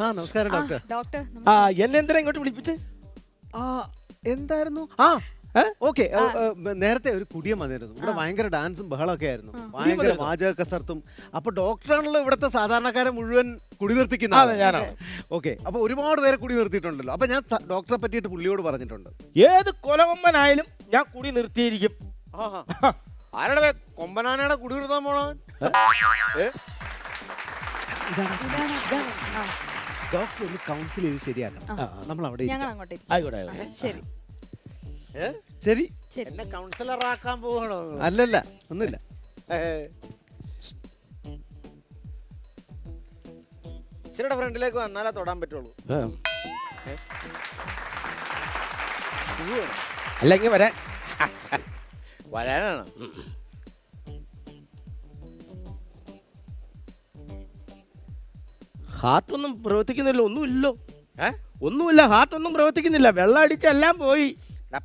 നമസ്കാരം doctor. Doctor എന്നെ എന്തിനാ ഇങ്ങോട്ട് വിളിപ്പിച്ച്? എന്തായിരുന്നു? ഓക്കെ, നേരത്തെ ഒരു കുടിയം വന്നിരുന്നു. ഇവിടെ ഭയങ്കര ഡാൻസും ബഹളമൊക്കെ ആയിരുന്നു, ഭയങ്കര വാചക കസർത്തും. അപ്പൊ ഡോക്ടറാണല്ലോ ഇവിടുത്തെ സാധാരണക്കാരെ മുഴുവൻ കുടി നിർത്തിക്കുന്നത്. ഓക്കെ, അപ്പൊ ഒരുപാട് പേരെ കുടി നിർത്തിയിട്ടുണ്ടല്ലോ. അപ്പൊ ഞാൻ ഡോക്ടറെ പറ്റിയിട്ട് പുള്ളിയോട് പറഞ്ഞിട്ടുണ്ട്, ഏത് കൊലകൊമ്പനായാലും ഞാൻ കുടി നിർത്തിയിരിക്കും. ആരുടെ കൊമ്പനാനയുടെ കുടി നിർത്താൻ പോണോ? ഡോക്ടർ ഒന്ന് കൗൺസിൽ ചെയ്ത് ശരിയാക്കണം. നമ്മൾ അവിടെ ആയിക്കോട്ടെ. ശരി ശരി. എന്നെ കൗൺസിലർ ആക്കാൻ പോകണോ? അല്ലല്ല, ഒന്നുമില്ല. ഇച്ചിരിയുടെ ഫ്രണ്ടിലേക്ക് വന്നാലേ തൊടാൻ പറ്റുള്ളൂ. അല്ലെങ്കിൽ വരാൻ വരാനാണ്. ഹാർട്ടൊന്നും പ്രവർത്തിക്കുന്നില്ല. ഒന്നുമില്ലല്ലോ. ഒന്നുമില്ല, ഹാർട്ടൊന്നും പ്രവർത്തിക്കുന്നില്ല. വെള്ളം അടിച്ചെല്ലാം പോയി.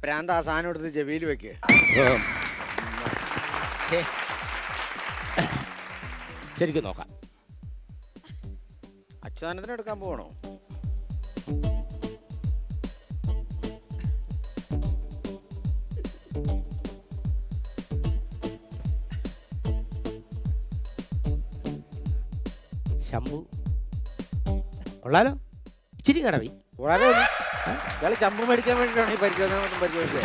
പ്രാന്ത ആ സാധനം എടുത്ത് ചെവിയിൽ വെക്ക്. ശരിക്കും നോക്കാം. അച്യുതാനന്ദനെ എടുക്കാൻ പോകണോ? ശംഭു കൊള്ളാലോ. ഇച്ചിരി കടവി ഇയാള് ചമ്പ് മേടിക്കാൻ വേണ്ടിയിട്ടാണ് ഈ പരിശോധന പരിശോധിച്ചത്.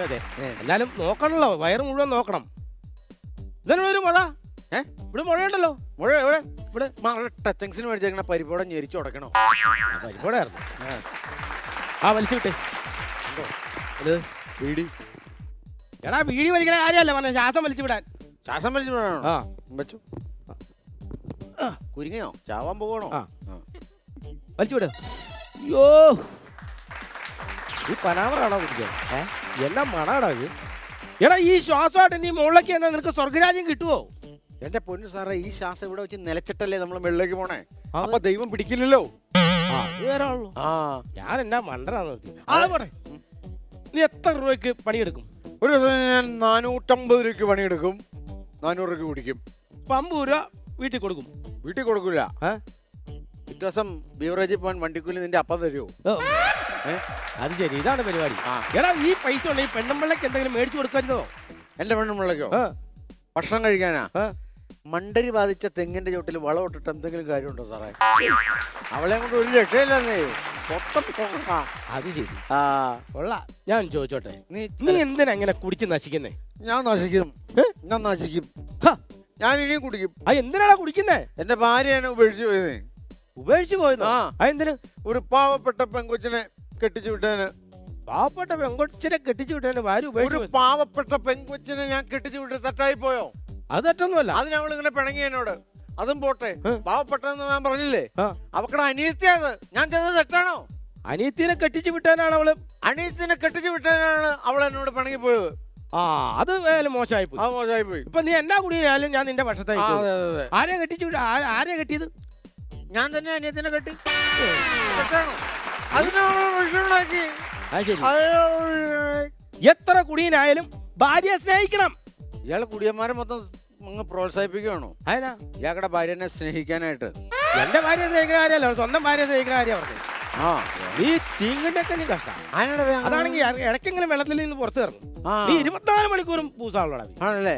അതെ, എന്നാലും നോക്കണല്ലോ, വയറ് മുഴുവൻ നോക്കണം. ഇതിന് ഒരു മുഴ, ഇവിടെ മുഴയുണ്ടല്ലോ. മുഴ എവിടെ? ഇവിടെ ടച്ചിങ്സിന് മേടിച്ചേക്കണ പരിപ്പോടെ ഞെരിച്ചു കൊടുക്കണോ? പരിപ്പോടായിരുന്നു. വലിച്ചു വിട്ടേ. വീടി എടാ, വീടി വലിക്കണ കാര്യമല്ല പറഞ്ഞ, ശ്വാസം വലിച്ചു വിടാൻ. ശ്വാസം വലിച്ചു വിടാനോ? വെച്ചു. കുരുങ്ങയോ? ചാവാൻ പോകണോ? വലിച്ചു വിട്. അയ്യോ, ഈ പനാവറാണോ കുടിക്കാൻ? എന്നാ മണാടാ ഇത്? എടാ, ഈ ശ്വാസമായിട്ട് നീ മുകളിലേക്ക് എന്നാ നിനക്ക് സ്വർഗരാജ്യം കിട്ടുവോ? എന്റെ പൊന്നു സാറേ, ഈ ശ്വാസം ഇവിടെ വെച്ച് നിലച്ചിട്ടല്ലേ നമ്മൾ വെള്ളിലേക്ക് പോണേ. അപ്പൊ ദൈവം പിടിക്കില്ലല്ലോ. ഞാൻ എന്നാ മണ്ടനാന്ന് നിർത്തി. ആളെ പോട്ടെ, നീ എത്ര രൂപയ്ക്ക് പണിയെടുക്കും? ഒരു ദിവസം ഞാൻ 450 രൂപയ്ക്ക് പണിയെടുക്കും, 400 രൂപയ്ക്ക് കുടിക്കും. 50 രൂപ വീട്ടിൽ കൊടുക്കും. വീട്ടിൽ കൊടുക്കില്ല. പിറ്റേ ദിവസം ബീവറേജിൽ പോകാൻ വണ്ടിക്കൂലി നിന്റെ അപ്പം തരുമോ? അത് ശരി, ഇതാണ് പരിപാടി. എടാ, ഈ പൈസ ഉണ്ട്, ഈ പെണ്ണുമ്പിള്ളക്ക് എന്തെങ്കിലും മേടിച്ചു കൊടുക്കായിരുന്നോ? എന്റെ പെണ്ണുമ്പിള്ളക്കോ? ഭക്ഷണം കഴിക്കാനാ? മണ്ടരി ബാധിച്ച തെങ്ങിന്റെ ചോട്ടിൽ വളം ഇട്ടിട്ട് എന്തെങ്കിലും കാര്യമുണ്ടോ സാറേ? അവളെ കൊണ്ട് ഒരു രക്ഷയില്ലെന്നേ. അത് ശരി. കൊള്ളാം. ഞാൻ ചോദിച്ചോട്ടെ, നീ എന്തിനാ അങ്ങനെ കുടിച്ച് നശിക്കുന്നേ? ഞാൻ നശിക്കും. ഞാൻ ഇനിയും കുടിക്കും. എന്തിനാണ് കുടിക്കുന്നേ? എന്റെ ഭാര്യ എന്നെ ഉപേക്ഷിച്ചു പോയതേ. ഉപേക്ഷിച്ചു പോയത്? എന്തിന്? ഒരു പാവപ്പെട്ട പെങ്കൊച്ചിനെ കെട്ടിച്ചു വിട്ടേന്. പാവപ്പെട്ട പെങ്കൊച്ചിനെ കെട്ടിച്ചു വിട്ടേന് ഭാര്യ ഉപേക്ഷിച്ചു? ഒരു പാവപ്പെട്ട പെങ്കൊച്ചിനെ ഞാൻ കെട്ടിച്ചു വിട്ട് തെറ്റായി പോയോ? അത് തെറ്റൊന്നുമല്ല. അതിന് അവളിങ്ങനെ പിണങ്ങി എന്നോട്. അതും പോട്ടെ, പാവപ്പെട്ടെന്ന് ഞാൻ പറഞ്ഞില്ലേ, അവക്കടെ അനിയത്തിയത്. ഞാൻ ചെയ്തത് തെറ്റാണോ? അനിയത്തിനെ കെട്ടിച്ചു വിട്ടാനാണ് അവള്. അനിയത്തിനെ കെട്ടിച്ചു വിട്ടാനാണ് അവൾ എന്നോട് പിണങ്ങി പോയത്. അത് മോശമായി പോയി. മോശമായി പോയി. ഇപ്പൊ നീ എന്നാ കുടിയാലും ഞാൻ നിന്റെ പക്ഷത്തെ. ആരെയാ കെട്ടിച്ചു വിട്ട? ആരെയാ കെട്ടിയത്? ഞാൻ തന്നെ അനിയത്തിനെ കെട്ടി. തെറ്റാണോ? അതിനാക്കി. എത്ര കുടിയനായാലും ഭാര്യയെ സ്നേഹിക്കണം. ഇയാള് കുടിയന്മാരെ മൊത്തം അങ്ങ് പ്രോത്സാഹിപ്പിക്കുകയാണോ? ഇയാളുടെ ഭാര്യനെ സ്നേഹിക്കാനായിട്ട്. എന്റെ ഭാര്യയെ സ്നേഹിക്കുന്ന കാര്യമല്ല, സ്വന്തം ഭാര്യയെ സ്നേഹിക്കുന്ന കാര്യം പറഞ്ഞത്. നീ ചീങ്കിട്ടൊക്കെ നീ കഷ്ടം. അതാണെങ്കിൽ ഇടയ്ക്കെങ്കിലും വെള്ളത്തിൽ നിന്ന് പുറത്തു ഇറങ്ങും. നീ 24 മണിക്കൂറും പൂസാണല്ലോടാ. ആണല്ലേ?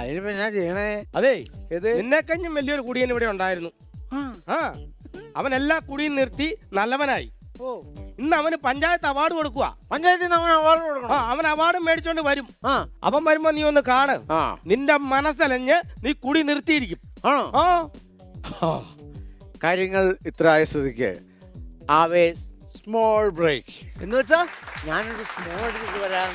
ഇനിയിപ്പോ ഞാൻ ചെയ്യണേ. അതെ, നിന്നെക്കഞ്ഞും വലിയൊരു കുടിയൻ ഇവിടെ ഉണ്ടായിരുന്നു. അവൻ എല്ലാ കുടിയും നിർത്തി നല്ലവനായി. ഇന്ന് അവന് പഞ്ചായത്ത് അവാർഡ് കൊടുക്കുക. പഞ്ചായത്തിൽ അവൻ അവാർഡ് കൊടുക്കണം. അവൻ അവാർഡ് മേടിച്ചോണ്ട് വരും. അവൻ വരുമ്പോ നീ ഒന്ന് കാണ്. നിന്റെ മനസ്സലഞ്ഞ് നീ കുടി നിർത്തിയിരിക്കും. കാര്യങ്ങൾ ഇത്ര ആയ സ്ഥിതിക്ക് സ്മോൾ ബ്രേക്ക് എന്ന് വെച്ചാ ഞാനൊരു സ്മോൾ വരാൻ.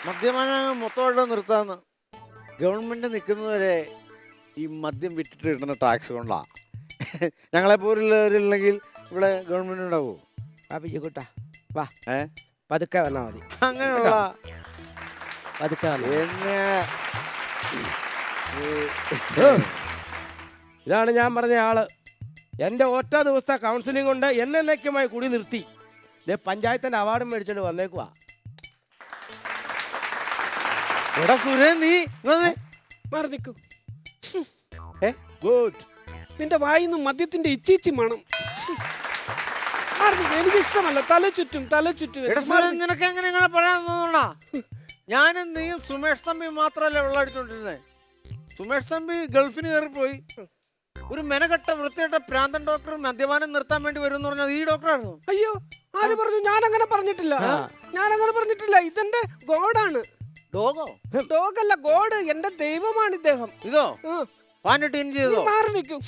മദ്യപാനം മൊത്തമായിട്ട് നിർത്താന്ന് ഗവൺമെന്റ് നിൽക്കുന്നവരെ ഈ മദ്യം വിറ്റിട്ട് കിട്ടുന്ന ടാക്സ് കൊണ്ടാ. ഞങ്ങളെ പോലുള്ളവരില്ലെങ്കിൽ ഇവിടെ ഗവൺമെന്റ് ഉണ്ടാവോ? വാ, പതുക്കെ വന്നാ മതി. അങ്ങനെയുള്ള എന്നെ ഇതാണ് ഞാൻ പറഞ്ഞ ആള്. എന്റെ ഒറ്റ ദിവസത്തെ കൗൺസിലിംഗ് കൊണ്ട് എന്നേക്കുമായി കുടി നിർത്തി. പഞ്ചായത്തിന്റെ അവാർഡും മേടിച്ചോണ്ട് വന്നേക്കുവാ. എടാ സുരേ നീ ഇങ്ങ് മാറി നിൽക്കൂ. ഏ? ഗുഡ്. നിന്റെ വായിന്ന് മദ്യത്തിന്റെ ഇച്ചിച്ചി മണം. മാറി നിൽക്ക്. എനിക്ക് ഇഷ്ടമല്ല. തല ചുറ്റും എടാ സുരേ നിനക്ക് എങ്ങനെ ഇങ്ങനെ പറയാൻ തോന്നണ? ഞാനും നീയും സുമേഷ് തമ്പി മാത്രമല്ലേ വെള്ളം അടിച്ചോണ്ടിരുന്നേ. സുമേഷ് തമ്പി ഗൾഫിന് കയറിപ്പോയി. ഒരു മെനകെട്ട വൃത്തികെട്ട പ്രാന്തൻ ഡോക്ടർ മദ്യപാനം നിർത്താൻ വേണ്ടി വരും എന്ന് പറഞ്ഞത് ഈ ഡോക്ടറായിരുന്നു. അയ്യോ ആര് പറഞ്ഞു? ഞാനങ്ങനെ പറഞ്ഞിട്ടില്ല. ഞാനങ്ങനെ പറഞ്ഞിട്ടില്ല. ഇതെന്റെ ഗോഡാണ്. ഡോഗോ? ഡോഗല്ല, ഗോഡ്. എന്റെ ദൈവമാണ് ഇദ്ദേഹം. ഇതോ ആ. പാനിട്ട് ഇൻ ചെയ്തോ? മാറി നിൽക്കും.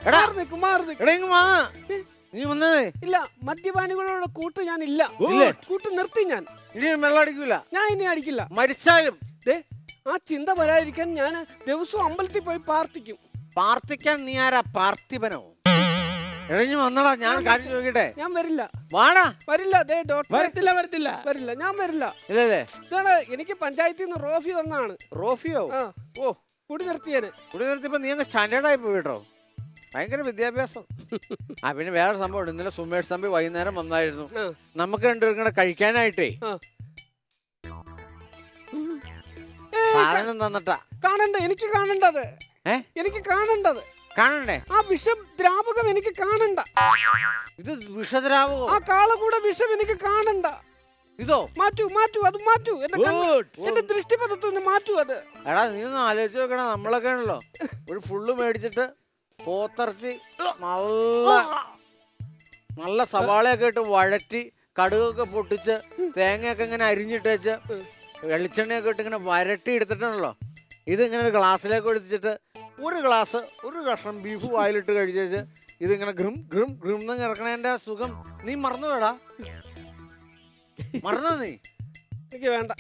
എടാ. മാറി നിൽക്കും. എടാ ഇങ്ങ് വാ. നീ വന്നേ. ഇല്ല, മദ്യപാനികളോട് കൂട്ട് ഞാൻ ഇല്ല. ഇല്ലേ? കൂട്ട് നിർത്തി ഞാൻ. ഇനിയും വെള്ളം അടിക്കൂല. ഞാൻ ഇനി അടിക്കില്ല. മരിച്ചാലും ദേ, ആ ചിന്ത വരാതിരിക്കാൻ ഞാൻ ദിവസവും അമ്പലത്തിൽ പോയി പ്രാർത്ഥിക്കും. പ്രാർത്ഥിക്കാൻ നീ ആരാ? പാർത്ഥിപനോ? എഴഞ്ഞു വന്നടാ. ഞാൻ കാര്യം ചോദിക്കട്ടെ. ഞാൻ വരില്ല. വാടാ. വരില്ല. ദേ ഡോക്ടർ വരത്തില്ല വരത്തില്ല. വരില്ല. ഞാൻ വരില്ല. ഇല്ലേ ഇതാണ് എനിക്ക് പഞ്ചായത്തിൽ നിന്ന് റോഫി തന്നാണ്. റോഫിയോ? ആ, ഓ, കുടി നിർത്തിയത്. കുടി നിർത്തിയപ്പോ നീ അങ്ങ് സ്റ്റാൻഡേർഡായി പോയി കേട്ടോ. ഭയങ്കര വിദ്യാഭ്യാസം. ആ പിന്നെ വേറെ സംഭവം ഉണ്ട്. ഇന്നലെ സുമേഷ് തമ്പി വൈകുന്നേരം വന്നായിരുന്നു. ആ, നമുക്ക് രണ്ടുപേർക്കും കഴിക്കാനായിട്ടേ ആ. സാധനം തന്നിട്ടാ. കാണണ്ട. എനിക്ക് കാണണ്ടത്. ഏ? എനിക്ക് കാണണ്ടത്. കാണണ്ടേ? ആ വിഷം ദ്രാവകം എനിക്ക് കാണണ്ട. ഇത് വിഷദ്രാവോ? ആ കാളകൂട വിഷം എനിക്ക് കാണണ്ട. ഇതോ? മാറ്റൂ മാറ്റൂ. അത് മാറ്റൂ. എന്റെ എന്റെ ദൃഷ്ടിപഥത്തൊന്ന് മാറ്റൂ അത്. എടാ നീ ഒന്ന് ആലോചിച്ച് നോക്കണം. നമ്മളൊക്കെ ആണല്ലോ ഒരു ഫുള്ള് മേടിച്ചിട്ട് പോത്തിറച്ചി നല്ല സവാളയൊക്കെ ഇട്ട് വഴറ്റി കടുകൊക്കെ പൊട്ടിച്ച് തേങ്ങയൊക്കെ ഇങ്ങനെ അരിഞ്ഞിട്ട് വെച്ച് വെളിച്ചെണ്ണയൊക്കെ ഇട്ട് ഇങ്ങനെ വരട്ടി എടുത്തിട്ടാണല്ലോ ഇതിങ്ങനെ ഒരു ഗ്ലാസ്സിലേക്ക് ഒഴിച്ചിട്ട് ഒരു കഷ്ണം ബീഫ് വായിലിട്ട് കഴിച്ചേച്ച് ഇതിങ്ങനെ ഗ്രിം ഗ്രിം ഗ്രിം എന്ന് ഇറക്കണതിന്റെ സുഖം നീ മറന്നു വേടാ. മറന്നോ നീ? എനിക്ക് വേണ്ട.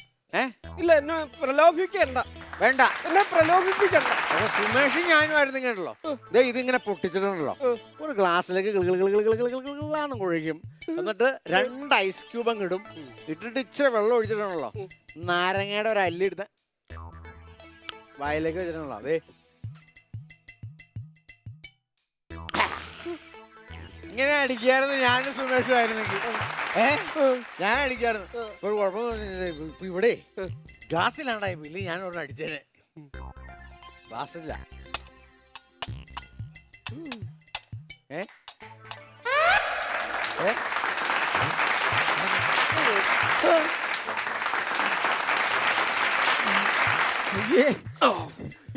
ഇല്ല എന്നെ പ്രലോഭിക്കണ്ട. വേണ്ട. എന്നെ പ്രലോഭിപ്പിക്കണ്ട. അപ്പൊ സുമേഷും ഞാനും ആയിരുന്നു കേട്ടല്ലോ. ഇതിങ്ങനെ പൊട്ടിച്ചിട്ടുണ്ടല്ലോ ഒരു ഗ്ലാസ്സിലേക്ക് ന്ന് കുഴിക്കും. എന്നിട്ട് 2 ഐസ് ക്യൂബ് അങ്ങ് ഇടും. ഇട്ടിട്ട് ഇച്ചിരി വെള്ളം ഒഴിച്ചിട്ടുണ്ടല്ലോ നാരങ്ങയുടെ ഒരു അല്ലി എടുത്ത് വായിലേക്ക് വെച്ചിട്ടുണ്ടല്ലോ. അതെ ഇങ്ങനെ അടിക്കായിരുന്നു ഞാനും സുമേഷും ആയിരുന്നെങ്കിൽ. ഞാൻ അടിക്കായിരുന്നു. ഒരു കുഴപ്പം ഇവിടെ ഗ്ലാസ്സിലാണ്ടായി. ഇല്ല ഞാൻ ഒരെണ്ണം അടിച്ചേനെ. ഗ്ലാസ്സില്ല.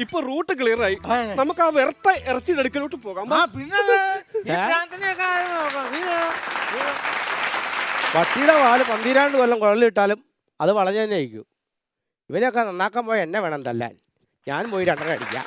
ഇപ്പൊ റൂട്ട് ക്ലിയർ ആയി. നമുക്ക് ആ വെറുത്ത ഇറച്ചിയുടെ അടുക്കലോട്ട് പോകാം. പട്ടിയുടെ പാല് 12 കൊല്ലം കുഴലിട്ടാലും അത് വളഞ്ഞു തന്നെ ആയിരിക്കും. ഇവനെയൊക്കെ നന്നാക്കാൻ പോയ എന്നെ വേണം തല്ലാൻ. ഞാൻ പോയി 2 അടിക്കാം.